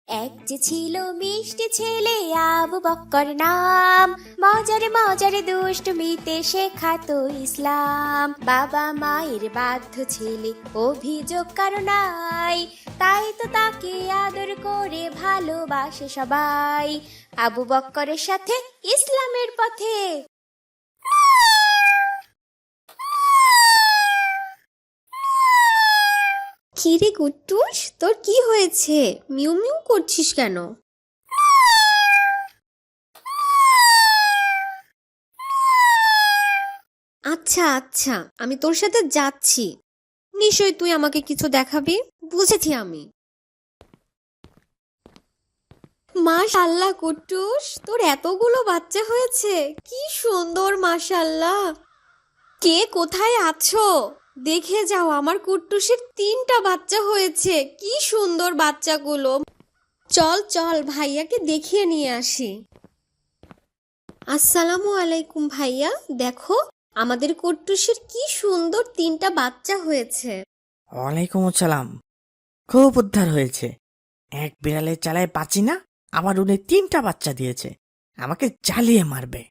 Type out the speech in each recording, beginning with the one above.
এক যে ছিল মিষ্টি ছেলে আবু বক্কর নাম, মজারে মজারে দুষ্টমিতে শেখাতো ইসলাম। বাবা মায়ের বাধ্য ছেলে, অভিযোগ কারো নাই, তাই তো তাকে আদর করে ভালোবাসে সবাই। আবু বক্করের সাথে ইসলামের পথে। কিরে কুট্টুস, তোর কি হয়েছে? মিউ মিউ করছিস কেন? আচ্ছা আচ্ছা, আমি তোর সাথে যাচ্ছি। নিশ্চয় তুই আমাকে কিছু দেখাবি, বুঝেছি আমি। মাশাআল্লাহ কুট্টুস, তোর এতগুলো বাচ্চা হয়েছে, কি সুন্দর মাশাআল্লাহ। কে কোথায় আছো? দেখে যাও, আমার কুট্টুসের 3টা বাচ্চা হয়েছে। কি সুন্দর বাচ্চাগুলো। চল চল, ভাইয়াকে দেখিয়ে নিয়ে আসি। আসসালামু আলাইকুম ভাইয়া, দেখো আমাদের কুট্টুসের কি সুন্দর 3টা বাচ্চা হয়েছে। ওয়ালাইকুম আসসালাম। খুব উদ্ধার হয়েছে। এক বিড়ালের চালায় বাঁচি না, আবার উনি 3টা বাচ্চা দিয়েছে। আমাকে জ্বালিয়ে মারবে।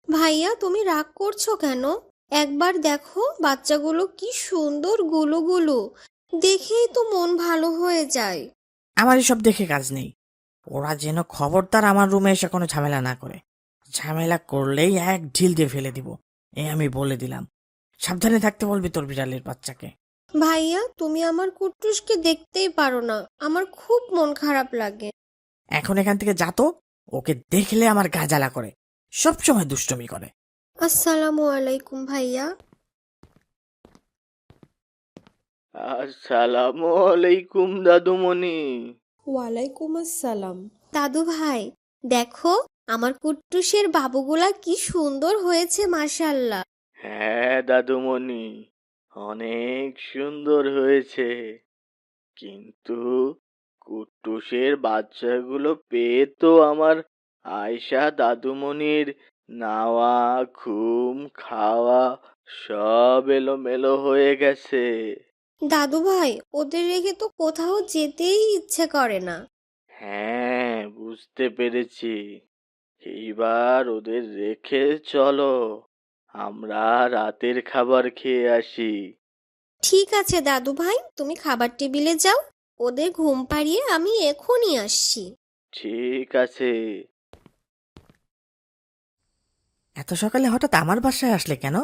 ভাইয়া তুমি রাগ করছো কেন? একবার দেখো বাচ্চাগুলো কি সুন্দর গুলো, দেখেই তো মন ভালো হয়ে যায়। আমার এসব দেখে কাজ নেই। ওরা যেন খবরদার আমার রুমে এসে কোনো ঝামেলা না করে। ঝামেলা করলেই এক ঢিল দিয়ে ফেলে দিব, এই আমি বলে দিলাম। সাবধানে থাকতে বলবি তোর বিড়ালের বাচ্চাকে। ভাইয়া তুমি আমার কুট্টুসকে দেখতেই পারো না, আমার খুব মন খারাপ লাগে। এখন এখান থেকে যা তো। ওকে দেখলে আমার গা জ্বালা করে, সবসময় দুষ্টুমি করে। আসসালামু আলাইকুম ভাইয়া। আসসালামু আলাইকুম দাদুমণি। ওয়ালাইকুম আসসালাম। দাদু ভাই, দেখো আমার কুট্টুসের বাবুগুলা কি সুন্দর হয়েছে মাশাআল্লাহ। হ্যাঁ দাদুমণি, অনেক সুন্দর হয়েছে, কিন্তু কুট্টুসের বাচ্চাগুলো পেয়ে তো আমার আয়শা দাদুমণির নাওয়া, ঘুম, খাওয়া সব এলোমেলো হয়ে গেছে। দাদু ভাই, ওদের রেখে তো কোথাও যেতেই ইচ্ছে করে না। হ্যাঁ, বুঝতে পেরেছি। এইবার ওদের রেখে চলো, আমরা রাতের খাবার খেয়ে আসি। ঠিক আছে দাদু ভাই, তুমি খাবার টেবিলে যাও, ওদের ঘুম পাড়িয়ে আমি এখনই আসছি। ঠিক আছে। এত সকালে হঠাৎ আমার বাসায় আসলে কেন?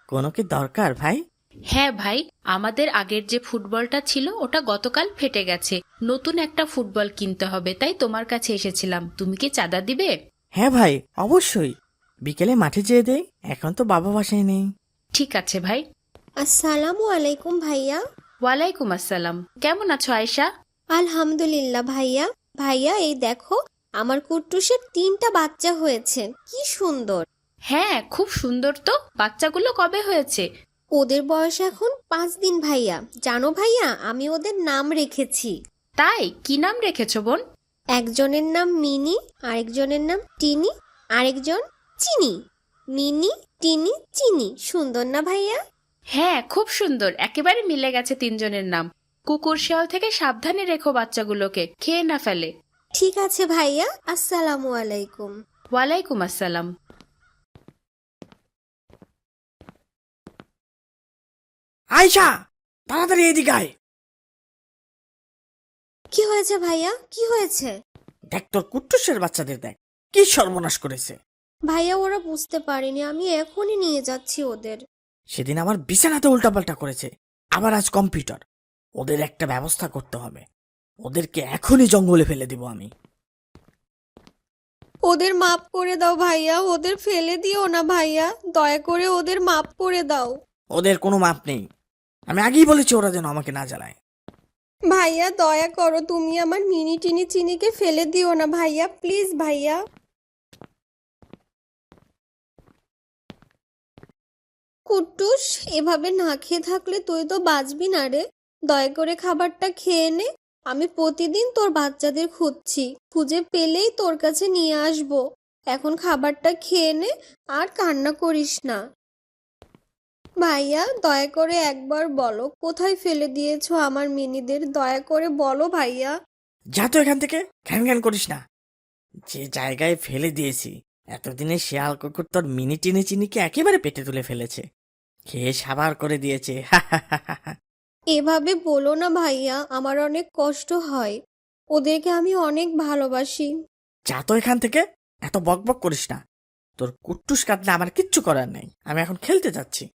কোনো কি দরকার ভাই? হ্যাঁ ভাই, আমাদের আগের যে ফুটবলটা ছিল ওটা গতকাল ফেটে গেছে। নতুন একটা ফুটবল কিনতে হবে, তাই তোমার কাছে এসেছিলাম। তুমি কি চাঁদা দিবে? হ্যাঁ ভাই, অবশ্যই। বিকেলে মাঠে যেয়ে দেই, এখন তো বাবা বাসায় নেই। ঠিক আছে ভাই। আসসালামু আলাইকুম ভাইয়া। ওয়ালাইকুম আসসালাম। কেমন আছো আয়শা? আলহামদুলিল্লাহ ভাইয়া। ভাইয়া এই দেখো, আমার কুট্টুসের 3টা বাচ্চা হয়েছে, কি সুন্দর। হ্যাঁ, খুব সুন্দর তো। বাচ্চাগুলো কবে হয়েছে? ওদের বয়স এখন 5 দিন ভাইয়া। জানো ভাইয়া, আমি ওদের নাম রেখেছি। তাই? কি নাম রেখেছো বোন? একজনের নাম মিনি, আরেকজনের নাম টিনি, আরেকজন চিনি। মিনি, টিনি, চিনি, সুন্দর না ভাইয়া? হ্যাঁ, খুব সুন্দর। একেবারে মিলে গেছে তিনজনের নাম। কুকুর শেয়াল থেকে সাবধানে রেখো বাচ্চাগুলোকে, খেয়ে না ফেলে। ঠিক আছে ভাইয়া, আসসালামু আলাইকুম। ওয়ালাইকুম আসসালাম। আয়শা, তাড়াতাড়ি এদিকে আয়। কি হয়েছে ভাইয়া, কি হয়েছে? দেখ তোর কুট্টুসের বাচ্চাদের দেখ, কি সর্বনাশ করেছে। ভাইয়া ওরা বুঝতে পারেনি, আমি এখনই নিয়ে যাচ্ছি ওদের। সেদিন আমার বিছানাতে উল্টাপাল্টা করেছে, আবার আজ কম্পিউটার। ওদের একটা ব্যবস্থা করতে হবে। ওদেরকে এখনই জঙ্গলে ফেলে দিব আমি। ওদের মাফ করে দাও ভাইয়া, ওদের ফেলে দিও না ভাইয়া, দয়া করে ওদের মাফ করে দাও। ওদের কোনো মাপ নেই। আমি আগেই বলেছি ওরা যেন আমাকে না জ্বালায়। ভাইয়া দয়া করো, তুমি আমার মিনি টিনি চিনিকে ফেলে দিও না ভাইয়া, প্লিজ ভাইয়া। কুট্টুস, এভাবে না খেয়ে থাকলে তুই তো বাঁচবি না রে। দয়া করে খাবারটা খেয়ে নে। আমি প্রতিদিন তোর বাচ্চাদের খুঁজছি, খুঁজে পেলেই তোর কাছে নিয়ে আসবো। এখন খাবারটা খেয়ে নে, আর কান্না করিস না। ভাইয়া দয়া করে একবার বলো, কোথায় ফেলে দিয়েছো আমার মিনিদের, দয়া করে বলো ভাইয়া। যা তো এখান থেকে, ঘ্যান ঘ্যান করিস না। যে জায়গায় ফেলে দিয়েছি, এতদিনে শিয়াল কুকুর তোর মিনি টিনি চিনিকে একেবারে পেটে তুলে ফেলেছে, খেয়ে সাবার করে দিয়েছে। এভাবে বলো না ভাইয়া, আমার অনেক কষ্ট হয়। ওদেরকে আমি অনেক ভালোবাসি। যা তো এখান থেকে, এত বক বক করিস না। তোর কুট্টুস কাটলে আমার কিচ্ছু করার নেই, আমি এখন খেলতে যাচ্ছি।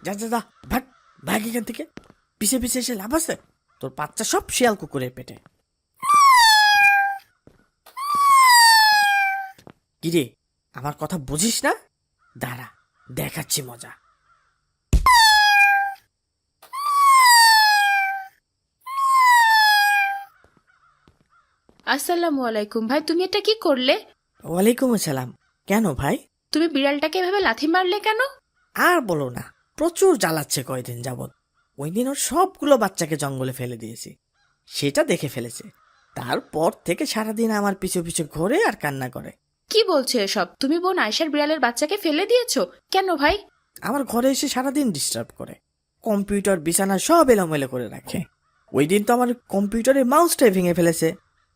যা যা যা, ভাগ ভাগ এখান থেকে। পিছে পিছে এসে লাভ আছে? তোর বাচ্চা সব শিয়াল কুকুরের পেটে। কিরে, আমার কথা বুঝিস না? দাঁড়া, দেখাচ্ছি মজা। আসসালামু আলাইকুম ভাই, তুমি এটা কি করলে? ওয়ালাইকুম আসসালাম। কেন ভাই? তুমি বিড়ালটাকে এভাবে লাথি মারলে কেন? আর বলো না, প্রচুর জ্বালাচ্ছে কয়দিন যাবৎ। ওই দিন ওর সবগুলো বাচ্চাকে জঙ্গলে ফেলে দিয়েছি, সেটা দেখে ফেলেছে। তারপর থেকে সারাদিন আমার পিছু পিছু ঘোরে আর কান্না করে। কি বলছো এসব? তুমি বোন আয়শার বিড়ালের বাচ্চাকে ফেলে দিয়েছো কেন ভাই? আমার ঘরে এসে সারাদিন ডিস্টার্ব করে, কম্পিউটার বিছানা সব এলোমেলো করে রাখে। ওই দিন তো আমার কম্পিউটারের মাউসটাই ভেঙে ফেলেছে,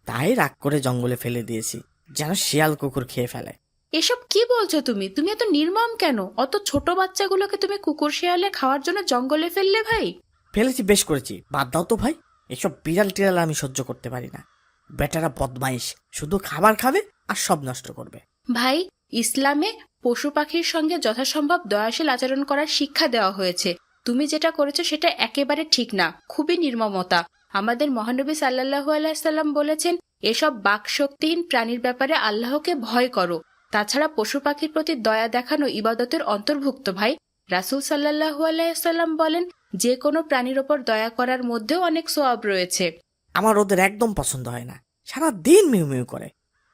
তাই রাগ করে জঙ্গলে ফেলে দিয়েছি, যেন শিয়াল কুকুর খেয়ে ফেলে। এসব কি বলছো তুমি? তুমি এত নির্মম কেন? অত ছোট বাচ্চাগুলোকে তুমি কুকুর শিয়ালে খাওয়ার জন্য জঙ্গলে ফেললে ভাই? ফেলেছি, বেশ করেছি, বাদ দাও তো ভাই। এসব বিড়াল টিড়াল আমি সহ্য করতে পারি না। বেটারা বদমাইশ, শুধু খাবার খাবে আর সব নষ্ট করবে। ভাই, ইসলামে পশু পাখির সঙ্গে যথাসম্ভব দয়াশীল আচরণ করার শিক্ষা দেওয়া হয়েছে। তুমি যেটা করেছো সেটা একেবারে ঠিক না, খুবই নির্মমতা। আমাদের মহানবী সাল্লাল্লাহু আলাইহি সাল্লাম বলেছেন, এসব বাকশক্তিহীন প্রাণীর ব্যাপারে আল্লাহকে ভয় করো। তাছাড়া পশু পাখির প্রতি দয়া দেখানো ইবাদতের অন্তর্ভুক্ত ভাই। রাসূল সাল্লাল্লাহু আলাইহি সাল্লাম বলেন, যে কোনো প্রাণীর ওপর দয়া করার মধ্যেও অনেক সওয়াব রয়েছে। আমার ওদের একদম পছন্দ হয় না, সারা দিন মিউ মিউ করে।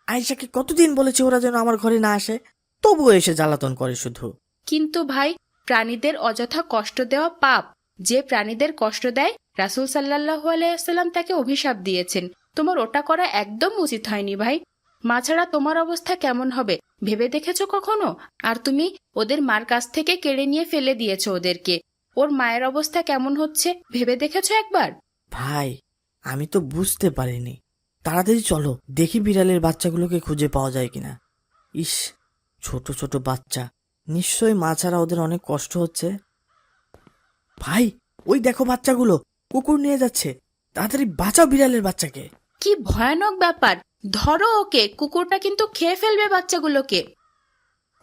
আয়েশাকে কতদিন বলেছে ওরা যেন আমার ঘরে না আসে, তবুও এসে জ্বালাতন করে শুধু। কিন্তু ভাই, প্রাণীদের অযথা কষ্ট দেওয়া পাপ। যে প্রাণীদের কষ্ট দেয়, রাসূল সাল্লাল্লাহু আলাইহি সাল্লাম তাকে অভিশাপ দিয়েছেন। তোমার ওটা করা একদম উচিত হয়নি ভাই। মা ছাড়া তোমার অবস্থা কেমন হবে ভেবে দেখেছো কখনো? আর তুমি ওদের মার কাছ থেকে কেড়ে নিয়ে ফেলে দিয়েছো ওদেরকে। ওর মায়ের অবস্থা কেমন হচ্ছে ভেবে দেখেছো একবার? ভাই, আমি তো বুঝতে পারিনি। তাড়াতাড়ি চলো, দেখি বিড়ালের বাচ্চাগুলোকে খুঁজে পাওয়া যায় কিনা। ইস, ছোট ছোট বাচ্চা, নিশ্চয়ই মা ছাড়া ওদের অনেক কষ্ট হচ্ছে। ভাই, ওই দেখো বাচ্চাগুলো, কুকুর নিয়ে যাচ্ছে। তাড়াতাড়ি বাঁচাও বিড়ালের বাচ্চাকে। কি ভয়ানক ব্যাপার! ধরো ওকে, কুকুরটা কিন্তু খেয়ে ফেলবে বাচ্চাগুলোকে।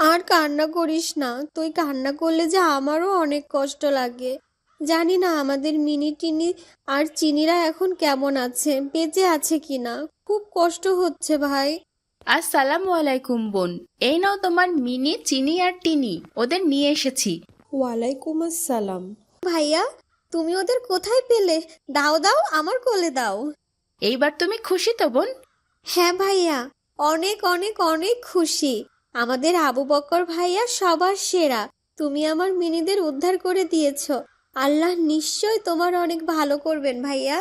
আর কান্না করিস না, তুই কান্না করলে যে আমারও অনেক কষ্ট লাগে। জানি না আমাদের মিনি টিনি আর চিনিরা এখন কেমন আছে, বেঁচে আছে কিনা। খুব কষ্ট হচ্ছে ভাই। আসসালামু আলাইকুম বোন, এই নাও তোমার মিনি, চিনি আর টিনি, ওদের নিয়ে এসেছি। ওয়ালাইকুম আসসালাম। ভাইয়া, তুমি ওদের কোথায় পেলে? দাও দাও, আমার কোলে দাও। এইবার তুমি খুশি তো বোন? হ্যাঁ ভাইয়া, অনেক অনেক অনেক খুশি। আমাদের আবু বক্কর ভাইয়া সবার সেরা। তুমি আমার মিনিদের উদ্ধার করে দিয়েছো। আল্লাহ নিশ্চয় তোমার অনেক ভালো করবেন ভাইয়া।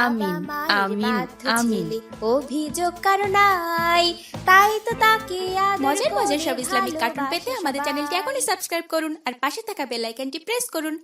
আমিন, বাবা মায়ের আমিন, বাধ্য আমিন। ছেলে, অভিযোগ কারো নাই, তাই তো তাকে আদর মজার করে সব ইসলামিক কার্টুন পেতে ভালোবাসে আমাদের চ্যানেলটি সবাই। এখনই সাবস্ক্রাইব করুন আর পাশে থাকা বেল আইকনটি প্রেস করুন।